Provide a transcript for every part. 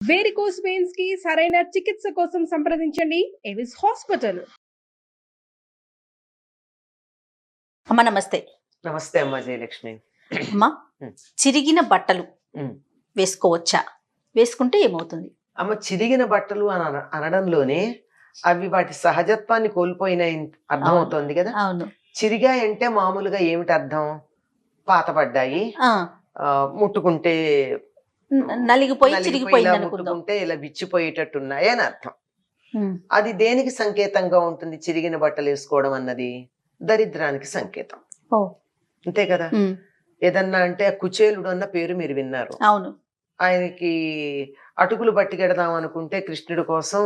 Varicose veins కి సరైన చికిత్స కోసం సంప్రదించండి ఎవిస్ హాస్పిటల్. అమ్మ నమస్తే. నమస్తే అమ్మ జయలక్ష్మి. అమ్మ, చిరిగిన బట్టలు వేసుకోవచ్చా? వేసుకుంటే ఏమవుతుంది? అమ్మ, చిరిగిన బట్టలు అని అనడంలోనే అవి వాటి సహజత్వాన్ని కోల్పోయిన అర్థం అవుతోంది కదా. అవును. చిరిగాయంటే మామూలుగా ఏమిటి అర్థం? పాతపడ్డాయి, ముట్టుకుంటే నలిగిపోయి చిరిగిపోయింది అనుకుందాం. ముట్టుకుంటే ఇలా విచ్చిపోయేటట్టున్నాయి అని అర్థం. అది దేనికి సంకేతంగా ఉంటుంది? చిరిగిన బట్టలు వేసుకోవడం అన్నది దరిద్రానికి సంకేతం. అంతే కదా. ఏదన్నా అంటే కుచేలుడు అన్న పేరు మీరు విన్నారు. అవును. ఆయనకి అటుకులు పట్టుకెడదాం అనుకుంటే కృష్ణుడి కోసం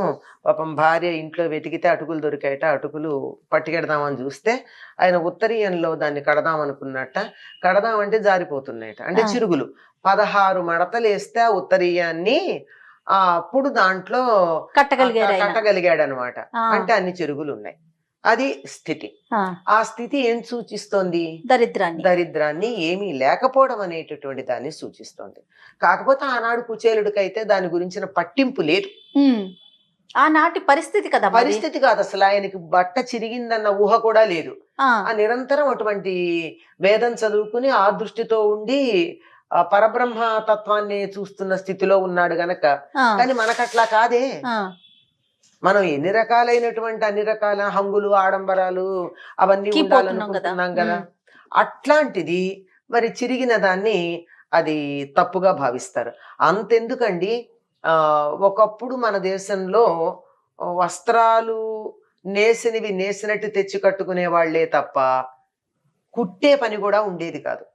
పాపం భార్య ఇంట్లో వెతికితే అటుకులు దొరికాయట. అటుకులు పట్టుకెడదామని చూస్తే ఆయన ఉత్తరీయంలో దాన్ని కడదాం అనుకున్నట్ట. కడదామంటే జారిపోతున్నాయట, అంటే చిరుగులు. 16 మడతలు వేస్తే ఆ ఉత్తరీయాన్ని అప్పుడు దాంట్లో కట్టగలిగాడు అనమాట. అంటే అన్ని చిరుగులు ఉన్నాయి. అది స్థితి. ఆ స్థితి ఏం సూచిస్తోంది? దరిద్రాన్ని, ఏమీ లేకపోవడం అనేటటువంటి దాన్ని సూచిస్తోంది. కాకపోతే ఆనాడు కుచేలుడికైతే దాని గురించిన పట్టింపు లేదు. ఆనాటి పరిస్థితి కదా. పరిస్థితి కాదు అసలు. ఆయనకి బట్ట చిరిగిందన్న ఊహ కూడా లేదు. ఆ నిరంతరం అటువంటి వేదం చదువుకుని ఆ దృష్టితో ఉండి పరబ్రహ్మ తత్వాన్ని చూస్తున్న స్థితిలో ఉన్నాడు గనక. కానీ మనకట్లా కాదే. మనం ఎన్ని రకాల హంగులు, ఆడంబరాలు అవన్నీ ఉండాలనుకుంటున్నాం కదా. అట్లాంటిది మరి చిరిగిన దాన్ని అది తప్పుగా భావిస్తారు. అంతెందుకండి, ఒకప్పుడు మన దేశంలో వస్త్రాలు నేసినవి నేసినట్టు తెచ్చి కట్టుకునే వాళ్లే తప్ప కుట్టే పని కూడా ఉండేది కాదు.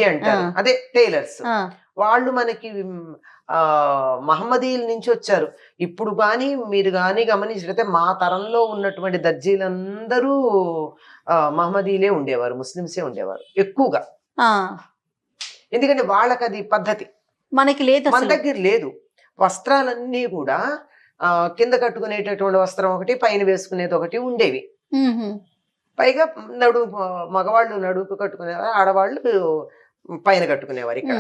అంటారు, అదే టైలర్స్. వాళ్ళు మనకి మహమ్మదీయుల నుంచి వచ్చారు. ఇప్పుడు కానీ మీరు కానీ గమనించినట్లయితే మా తరంలో ఉన్నటువంటి దర్జీలందరూ మహమ్మదీయులే ఉండేవారు, ముస్లింసే ఉండేవారు ఎక్కువగా. ఎందుకంటే వాళ్ళకి అది పద్ధతి. మనకి లేదు, మన దగ్గర లేదు. వస్త్రాలన్నీ కూడా కింద కట్టుకునేటటువంటి వస్త్రం ఒకటి, పైన వేసుకునేది ఒకటి ఉండేవి. పైగా మగవాళ్ళు నడుపు కట్టుకునేవారు, ఆడవాళ్ళు పైన కట్టుకునేవారు. ఇక్కడ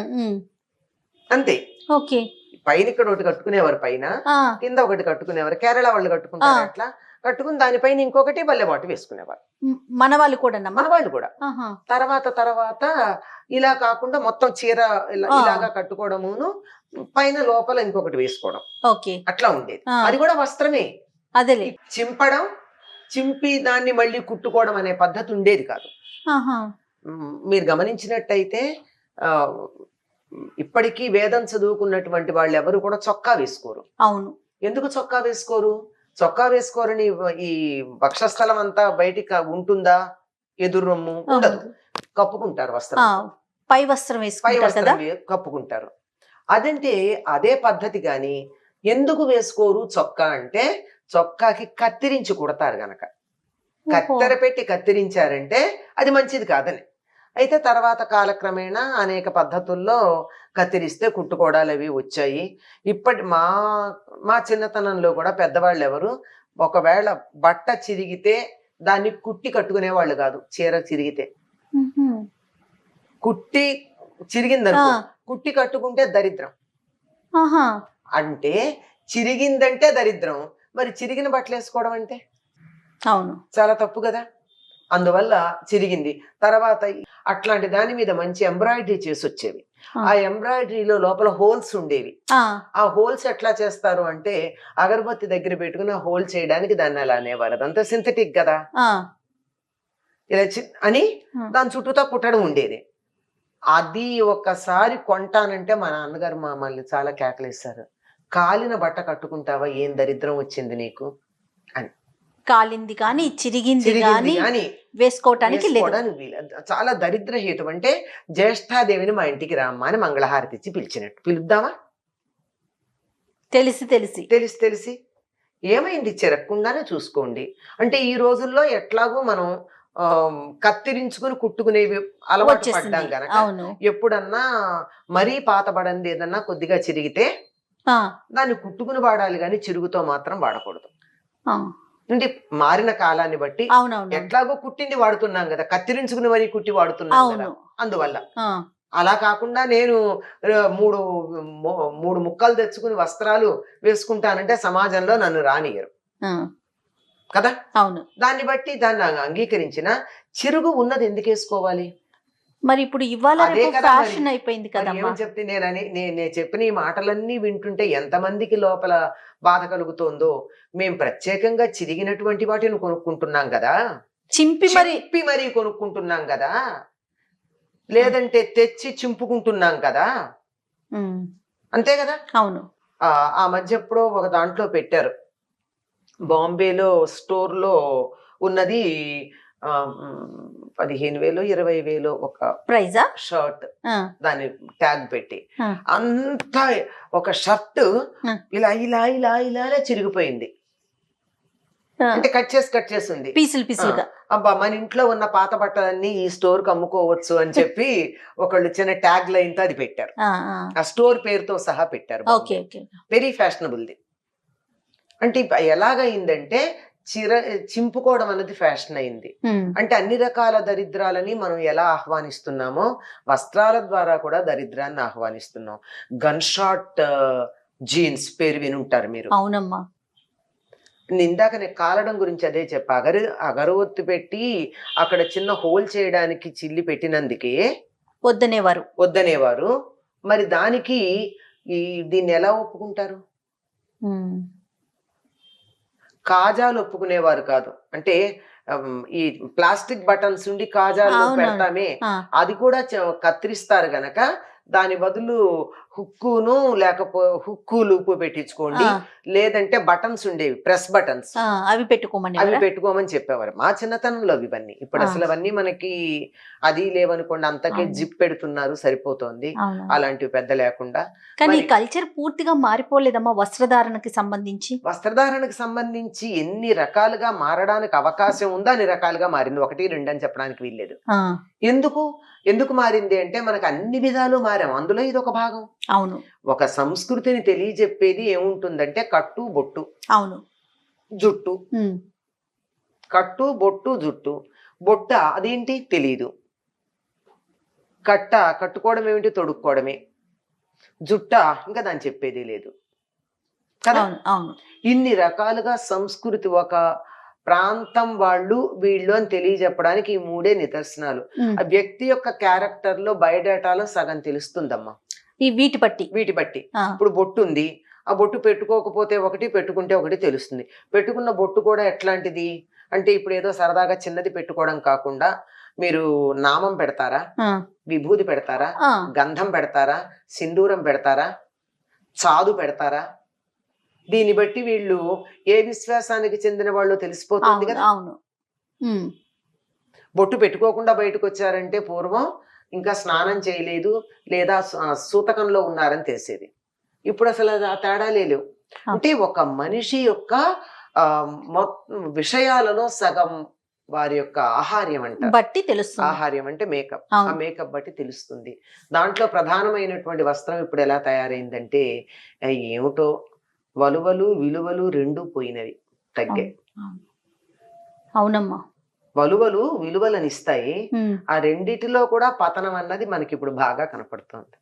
అంతే. పైన ఇక్కడ ఒకటి కట్టుకునేవారు, పైన కింద ఒకటి కట్టుకునేవారు. కేరళ వాళ్ళు కట్టుకుంటారు అట్లా. కట్టుకుని దానిపైన ఇంకొకటి బల్లెబాటు వేసుకునేవారు. మన వాళ్ళు కూడా. తర్వాత ఇలా కాకుండా మొత్తం చీర ఇలాగా కట్టుకోవడమును, పైన లోపల ఇంకొకటి వేసుకోవడం, అట్లా ఉండేది. అది కూడా వస్త్రమే. అదే చింపడం, చింపి దాన్ని మళ్ళీ కుట్టుకోవడం అనే పద్ధతి ఉండేది కాదు. మీరు గమనించినట్టయితే ఇప్పటికీ వేదం చదువుకున్నటువంటి వాళ్ళు ఎవరు కూడా చొక్కా వేసుకోరు. అవును. ఎందుకు చొక్కా వేసుకోరు? చొక్కా వేసుకోరని ఈ వక్షస్థలం అంతా బయటికి ఉంటుందా? ఎదురు రొమ్ము ఉండదు, కప్పుకుంటారు. వస్త్రం, పై వస్త్రం కప్పుకుంటారు. అదంటే అదే పద్ధతి. గాని ఎందుకు వేసుకోరు చొక్కా అంటే, చొక్కాకి కత్తిరించి కుడతారు గనక. కత్తెర పెట్టి కత్తిరించారంటే అది మంచిది కాదని. అయితే తర్వాత కాలక్రమేణా అనేక పద్ధతుల్లో కత్తిరిస్తే కుట్టుకోవడాలు అవి వచ్చాయి. ఇప్పటి మా చిన్నతనంలో కూడా పెద్దవాళ్ళు ఎవరు ఒకవేళ బట్ట చిరిగితే దాన్ని కుట్టి కట్టుకునే వాళ్ళు కాదు. చీర చిరిగితే కుట్టి చిరిగిందనుకో, కుట్టి కట్టుకుంటే దరిద్రం. అంటే చిరిగిందంటే దరిద్రం, మరి చిరిగిన బట్టలు వేసుకోవడం అంటే అవును, చాలా తప్పు కదా. అందువల్ల చిరిగింది. తర్వాత అట్లాంటి దాని మీద మంచి ఎంబ్రాయిడరీ చేసి వచ్చేవి. ఆ ఎంబ్రాయిడరీలో లోపల హోల్స్ ఉండేవి. ఆ హోల్స్ ఎట్లా చేస్తారు అంటే, అగరబత్తి దగ్గర పెట్టుకుని ఆ హోల్ చేయడానికి దాన్ని అలా అనేవారు. అదంతా సింథటిక్ కదా ఇలా అని దాని చుట్టూతో కుట్టడం ఉండేది. అది ఒక్కసారి కొంటానంటే మా నాన్నగారు మమ్మల్ని చాలా కేకలేశారు. కాలిన బట్ట కట్టుకుంటావా, ఏం దరిద్రం వచ్చింది నీకు అని. కాలింది కానీ చిరిగింది కానీ వేసుకోవటానికి చాలా దరిద్ర హేతు. అంటే జ్యేష్ఠాదేవిని మా ఇంటికి రామ్మా అని మంగళహారతి ఇచ్చి పిలిచినట్టు. పిలుద్దామా? తెలిసి ఏమైంది? చెరక్కుండానే చూసుకోండి. అంటే ఈ రోజుల్లో ఎట్లాగో మనం కత్తిరించుకుని కుట్టుకునేవి అలవాటు పడ్డాం గనక, ఎప్పుడన్నా మరీ పాతబడింది ఏదన్నా కొద్దిగా చిరిగితే దాన్ని కుట్టుకుని వాడాలి, కానీ చిరుగుతో మాత్రం వాడకూడదు. అంటే మారిన కాలాన్ని బట్టి ఎట్లాగో కుట్టింది వాడుతున్నాం కదా, కత్తిరించుకుని మరీ కుట్టి వాడుతున్నాం కదా. అందువల్ల అలా కాకుండా నేను మూడు మూడు ముక్కలు తెచ్చుకుని వస్త్రాలు వేసుకుంటానంటే సమాజంలో నన్ను రానియరు కదా. అవును. దాన్ని బట్టి దాన్ని అంగీకరించిన చిరుగు ఉన్నది ఎందుకు వేసుకోవాలి? మరి ఇప్పుడు ఇవాళ అదే రేపు కదా ఫ్యాషన్ మరి. అయిపోయింది మరి కదమ్మా. ఏమని చెప్తే నేను చెప్పిన ఈ మాటలన్నీ వింటుంటే ఎంతమందికి లోపల బాధ కలుగుతోందో. మేము ప్రత్యేకంగా చిరిగినటువంటి వాటిని కొనుక్కుంటున్నాం కదా, చింపి మరీ కొనుక్కుంటున్నాం కదా, లేదంటే తెచ్చి చింపుకుంటున్నాం కదా, అంతే కదా. అవును. ఆ మధ్య ఎప్పుడో ఒక దాంట్లో పెట్టారు, బాంబేలో స్టోర్ లో ఉన్నది 15,000 20,000 ఒక ప్రైజా షర్ట్, దాని ట్యాగ్ పెట్టి అంతా ఒక షర్ట్ ఇలా ఇలా ఇలా ఇలానే చిరిగిపోయింది. అంటే కట్ చేసి ఉంది పీసులు పీసులుగా. అబ్బా మన ఇంట్లో ఉన్న పాత బట్టలన్నీ ఈ స్టోర్ కి అమ్ముకోవచ్చు అని చెప్పి ఒకళ్ళు చిన్న ట్యాగ్ లైన్ తో అది పెట్టారు. ఆ స్టోర్ పేరుతో సహా పెట్టారు. Very fashionable the. అంటే ఎలాగైందంటే చింపుకోవడం అనేది ఫ్యాషన్ అయింది. అంటే అన్ని రకాల దరిద్రాలని మనం ఎలా ఆహ్వానిస్తున్నామో వస్త్రాల ద్వారా కూడా దరిద్రాన్ని ఆహ్వానిస్తున్నాం. గన్ షాట్ జీన్స్ పేరు వినుంటారు మీరు. అవునమ్మా. ఇందాక నేను కాలడం గురించి అదే చెప్పా. అగరవత్తి పెట్టి అక్కడ చిన్న హోల్ చేయడానికి చిల్లి పెట్టినందుకే వద్దనేవారు. మరి దానికి దీన్ని ఎలా ఒప్పుకుంటారు? కాజాలు ఒప్పుకునేవారు కాదు. అంటే ఈ ప్లాస్టిక్ బటన్స్ ఉండి కాజాలు పెడతామే, అది కూడా కత్తిరిస్తారు గనక దాని బదులు హుక్కును హుక్కు లూపు పెట్టించుకోండి, లేదంటే బటన్స్ ఉండేవి ప్రెస్ బటన్స్, అవి పెట్టుకోమని చెప్పేవారు మా చిన్నతనంలో. ఇవన్నీ ఇప్పుడు అసలు అవన్నీ మనకి అది లేవనుకోండి, అంతకే జిప్ పెడుతున్నారు సరిపోతోంది, అలాంటివి పెద్ద లేకుండా. కానీ కల్చర్ పూర్తిగా మారిపోలేదమ్మా వస్త్రధారణకి సంబంధించి. ఎన్ని రకాలుగా మారడానికి అవకాశం ఉందో అన్ని రకాలుగా మారింది. 1 2 అని చెప్పడానికి వీల్లేదు. ఎందుకు మారింది అంటే మనకు అన్ని విధాలు మారాం, అందులో ఇది ఒక భాగం. అవును. ఒక సంస్కృతిని తెలియజెప్పేది ఏముంటుందంటే కట్టు బొట్టు, అవును, జుట్టు. కట్టు బొట్టు జుట్టు. బొట్ట అదేంటి తెలీదు, కట్టుకోవడం ఏమిటి తొడుక్కోవడమే, జుట్ట ఇంకా దాన్ని చెప్పేది లేదు కదా. ఇన్ని రకాలుగా సంస్కృతి ఒక ప్రాంతం వీళ్ళు అని తెలియజెప్పడానికి ఈ 3 నిదర్శనాలు. ఆ వ్యక్తి యొక్క క్యారెక్టర్ లో బయోడేటాలో సగం తెలుస్తుందమ్మా వీటి బట్టి. ఇప్పుడు బొట్టు ఉంది, ఆ బొట్టు పెట్టుకోకపోతే ఒకటి, పెట్టుకుంటే ఒకటి తెలుస్తుంది. పెట్టుకున్న బొట్టు కూడా ఎట్లాంటిది అంటే ఇప్పుడు ఏదో సరదాగా చిన్నది పెట్టుకోవడం కాకుండా మీరు నామం పెడతారా, విభూది పెడతారా, గంధం పెడతారా, సింధూరం పెడతారా, చాదు పెడతారా, దీన్ని బట్టి వీళ్ళు ఏ విశ్వాసానికి చెందిన వాళ్ళు తెలిసిపోతుంది కదా. బొట్టు పెట్టుకోకుండా బయటకు వచ్చారంటే పూర్వం ఇంకా స్నానం చేయలేదు లేదా సూతకంలో ఉన్నారని తెలిసేది. ఇప్పుడు అసలు ఆ తేడా లేవు. అంటే ఒక మనిషి యొక్క విషయాలలో సగం వారి యొక్క ఆహార్యం బట్టి తెలుస్తుంది. ఆహార్యం అంటే మేకప్, ఆ మేకప్ బట్టి తెలుస్తుంది. దాంట్లో ప్రధానమైనటువంటి వస్త్రం ఇప్పుడు ఎలా తయారైందంటే ఏమిటో వలువలు విలువలు 2 పోయినవి, తగ్గాయి. అవునమ్మా. వలువలు విలువలను ఇస్తాయి, ఆ రెండిటిలో కూడా పతనం అన్నది మనకి ఇప్పుడు బాగా కనపడుతుంది.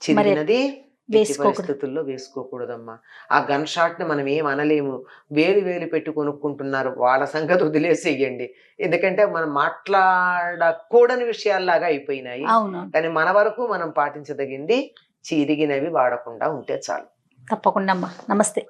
చిరిగినది పరిస్థితుల్లో వేసుకోకూడదమ్మా. ఆ గన్ షాట్ ని మనం ఏం అనలేము, వేలు పెట్టి కొనుక్కుంటున్నారు, వాళ్ళ సంగతి వదిలేసేయండి. ఎందుకంటే మనం మాట్లాడకూడని విషయాల్లాగా అయిపోయినాయి. కానీ మన వరకు మనం పాటించదగింది చిరిగినవి వాడకుండా ఉంటే చాలు. తప్పకుండా అమ్మా. నమస్తే.